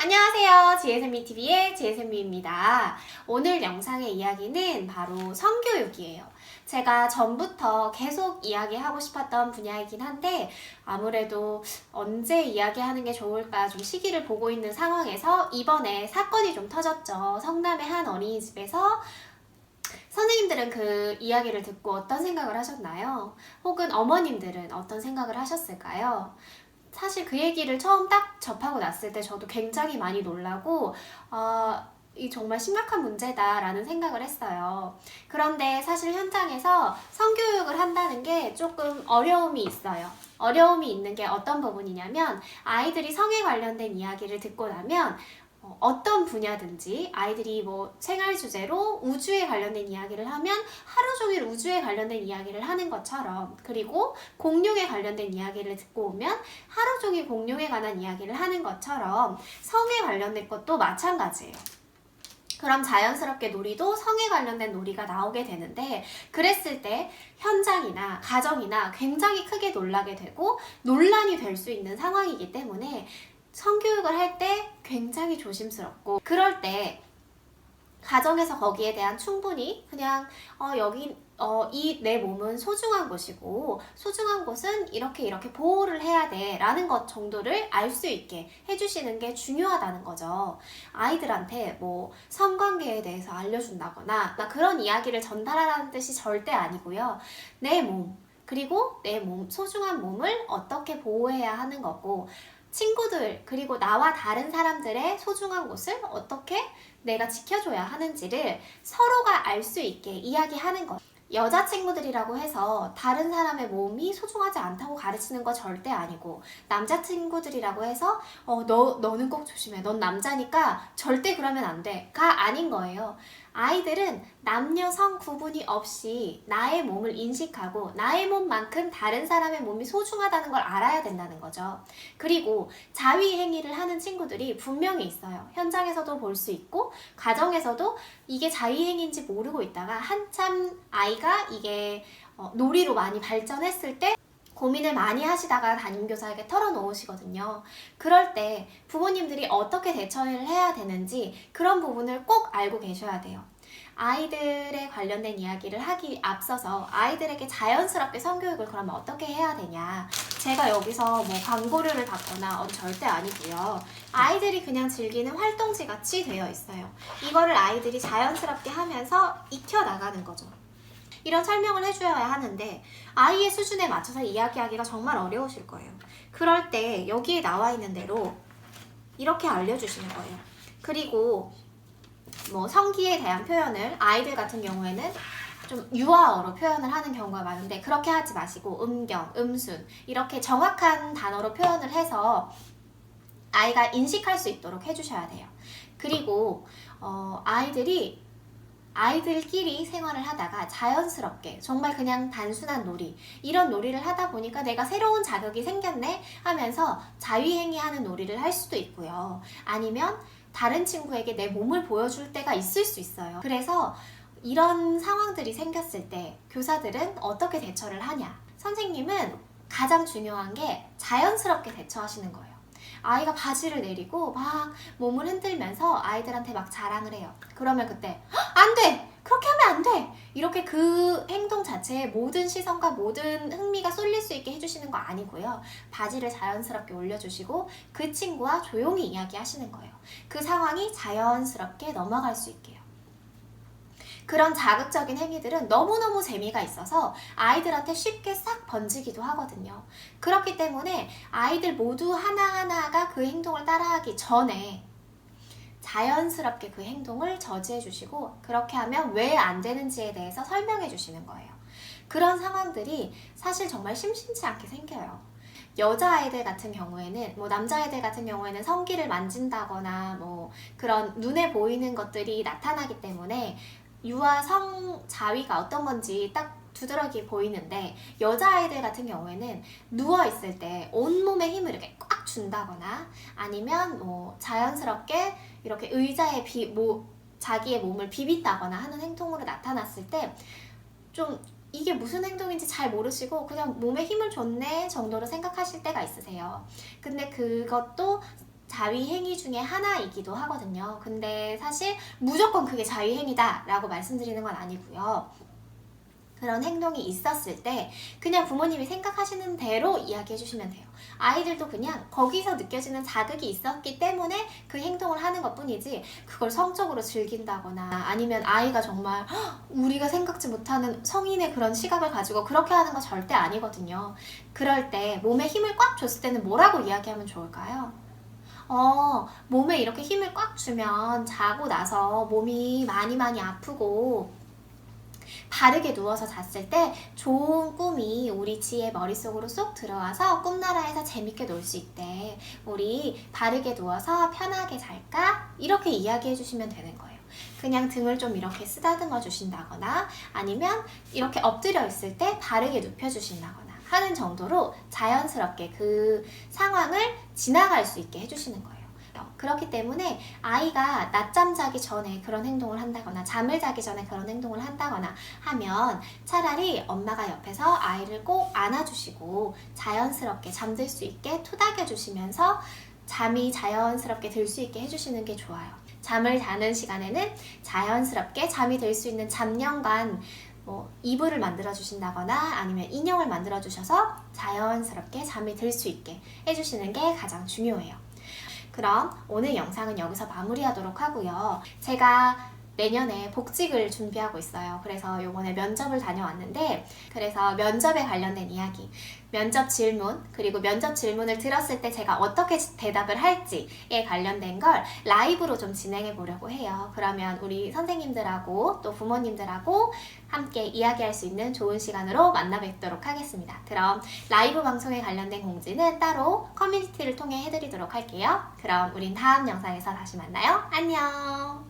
안녕하세요. 지혜선미TV의 지혜선미입니다. 오늘 영상의 이야기는 바로 성교육이에요. 제가 전부터 계속 이야기하고 싶었던 분야이긴 한데 아무래도 언제 이야기하는 게 좋을까 좀 시기를 보고 있는 상황에서 이번에 사건이 좀 터졌죠. 성남의 한 어린이집에서 선생님들은 그 이야기를 듣고 어떤 생각을 하셨나요? 혹은 어머님들은 어떤 생각을 하셨을까요? 사실 그 얘기를 처음 딱 접하고 났을 때 저도 굉장히 많이 놀라고 이 정말 심각한 문제다라는 생각을 했어요. 그런데 사실 현장에서 성교육을 한다는 게 조금 어려움이 있어요. 어려움이 있는 게 어떤 부분이냐면 아이들이 성에 관련된 이야기를 듣고 나면 어떤 분야든지 아이들이 뭐 생활 주제로 우주에 관련된 이야기를 하면 하루 종일 우주에 관련된 이야기를 하는 것처럼, 그리고 공룡에 관련된 이야기를 듣고 오면 하루 종일 공룡에 관한 이야기를 하는 것처럼 성에 관련된 것도 마찬가지예요. 그럼 자연스럽게 놀이도 성에 관련된 놀이가 나오게 되는데, 그랬을 때 현장이나 가정이나 굉장히 크게 놀라게 되고 논란이 될 수 있는 상황이기 때문에 성교육을 할 때 굉장히 조심스럽고, 그럴 때 가정에서 거기에 대한 충분히 그냥 여기 이 내 몸은 소중한 곳이고 소중한 곳은 이렇게 보호를 해야 돼 라는 것 정도를 알 수 있게 해주시는 게 중요하다는 거죠. 아이들한테 뭐 성관계에 대해서 알려준다거나 그런 이야기를 전달하라는 뜻이 절대 아니고요. 내 몸, 그리고 내 몸, 소중한 몸을 어떻게 보호해야 하는 거고, 친구들 그리고 나와 다른 사람들의 소중한 곳을 어떻게 내가 지켜줘야 하는지를 서로가 알 수 있게 이야기하는 것. 여자친구들이라고 해서 다른 사람의 몸이 소중하지 않다고 가르치는 거 절대 아니고, 남자친구들이라고 해서 너는 꼭 조심해, 넌 남자니까 절대 그러면 안 돼 가 아닌 거예요. 아이들은 남녀 성 구분이 없이 나의 몸을 인식하고 나의 몸만큼 다른 사람의 몸이 소중하다는 걸 알아야 된다는 거죠. 그리고 자위 행위를 하는 친구들이 분명히 있어요. 현장에서도 볼 수 있고 가정에서도 이게 자위 행위인지 모르고 있다가 한참 아이가 이게 놀이로 많이 발전했을 때 고민을 많이 하시다가 담임교사에게 털어놓으시거든요. 그럴 때 부모님들이 어떻게 대처를 해야 되는지 그런 부분을 꼭 알고 계셔야 돼요. 아이들에 관련된 이야기를 하기 앞서서 아이들에게 자연스럽게 성교육을 그러면 어떻게 해야 되냐, 제가 여기서 뭐 광고료를 받거나 절대 아니고요. 아이들이 그냥 즐기는 활동지 같이 되어 있어요. 이거를 아이들이 자연스럽게 하면서 익혀나가는 거죠. 이런 설명을 해줘야 하는데 아이의 수준에 맞춰서 이야기하기가 정말 어려우실 거예요. 그럴 때 여기에 나와 있는 대로 이렇게 알려주시는 거예요. 그리고 뭐 성기에 대한 표현을 아이들 같은 경우에는 좀 유아어로 표현을 하는 경우가 많은데 그렇게 하지 마시고 음경, 음순 이렇게 정확한 단어로 표현을 해서 아이가 인식할 수 있도록 해주셔야 돼요. 그리고 아이들끼리 생활을 하다가 자연스럽게 정말 그냥 단순한 놀이, 이런 놀이를 하다 보니까 내가 새로운 자극이 생겼네 하면서 자위행위하는 놀이를 할 수도 있고요. 아니면 다른 친구에게 내 몸을 보여줄 때가 있을 수 있어요. 그래서 이런 상황들이 생겼을 때 교사들은 어떻게 대처를 하냐? 선생님은 가장 중요한 게 자연스럽게 대처하시는 거예요. 아이가 바지를 내리고 막 몸을 흔들면서 아이들한테 막 자랑을 해요. 그러면 그때 안 돼! 그렇게 하면 안 돼! 이렇게 그 행동 자체에 모든 시선과 모든 흥미가 쏠릴 수 있게 해주시는 거 아니고요. 바지를 자연스럽게 올려주시고 그 친구와 조용히 이야기하시는 거예요. 그 상황이 자연스럽게 넘어갈 수 있게요. 그런 자극적인 행위들은 너무너무 재미가 있어서 아이들한테 쉽게 싹 번지기도 하거든요. 그렇기 때문에 아이들 모두 하나하나가 그 행동을 따라하기 전에 자연스럽게 그 행동을 저지해 주시고, 그렇게 하면 왜 안 되는지에 대해서 설명해 주시는 거예요. 그런 상황들이 사실 정말 심심치 않게 생겨요. 여자아이들 같은 경우에는, 뭐 남자아이들 같은 경우에는 성기를 만진다거나 뭐 그런 눈에 보이는 것들이 나타나기 때문에 유아 성 자위가 어떤 건지 딱 두드러기 보이는데, 여자아이들 같은 경우에는 누워있을 때 온몸에 힘을 이렇게 꽉 준다거나 아니면 뭐 자연스럽게 이렇게 의자에 자기의 몸을 비빈다거나 하는 행동으로 나타났을 때 좀 이게 무슨 행동인지 잘 모르시고 그냥 몸에 힘을 줬네 정도로 생각하실 때가 있으세요. 근데 그것도 자위행위 중에 하나이기도 하거든요. 근데 사실 무조건 그게 자위행위다 라고 말씀드리는 건 아니고요. 그런 행동이 있었을 때 그냥 부모님이 생각하시는 대로 이야기해 주시면 돼요. 아이들도 그냥 거기서 느껴지는 자극이 있었기 때문에 그 행동을 하는 것 뿐이지, 그걸 성적으로 즐긴다거나 아니면 아이가 정말 우리가 생각지 못하는 성인의 그런 시각을 가지고 그렇게 하는 거 절대 아니거든요. 그럴 때 몸에 힘을 꽉 줬을 때는 뭐라고 이야기하면 좋을까요? 몸에 이렇게 힘을 꽉 주면 자고 나서 몸이 많이 아프고 바르게 누워서 잤을 때 좋은 꿈이 우리 지의 머릿속으로 쏙 들어와서 꿈나라에서 재밌게 놀 수 있대. 우리 바르게 누워서 편하게 잘까? 이렇게 이야기해 주시면 되는 거예요. 그냥 등을 좀 이렇게 쓰다듬어 주신다거나 아니면 이렇게 엎드려 있을 때 바르게 눕혀 주신다거나 하는 정도로 자연스럽게 그 상황을 지나갈 수 있게 해주시는 거예요. 그렇기 때문에 아이가 낮잠 자기 전에 그런 행동을 한다거나 잠을 자기 전에 그런 행동을 한다거나 하면 차라리 엄마가 옆에서 아이를 꼭 안아주시고 자연스럽게 잠들 수 있게 토닥여 주시면서 잠이 자연스럽게 들 수 있게 해주시는 게 좋아요. 잠을 자는 시간에는 자연스럽게 잠이 들 수 있는 잡념관, 이불을 만들어 주신다거나 아니면 인형을 만들어 주셔서 자연스럽게 잠이 들 수 있게 해주시는 게 가장 중요해요. 그럼 오늘 영상은 여기서 마무리하도록 하고요. 제가 내년에 복직을 준비하고 있어요. 그래서 요번에 면접을 다녀왔는데, 그래서 면접에 관련된 이야기, 면접 질문, 그리고 면접 질문을 들었을 때 제가 어떻게 대답을 할지에 관련된 걸 라이브로 좀 진행해 보려고 해요. 그러면 우리 선생님들하고 또 부모님들하고 함께 이야기할 수 있는 좋은 시간으로 만나 뵙도록 하겠습니다. 그럼 라이브 방송에 관련된 공지는 따로 커뮤니티를 통해 해드리도록 할게요. 그럼 우린 다음 영상에서 다시 만나요. 안녕!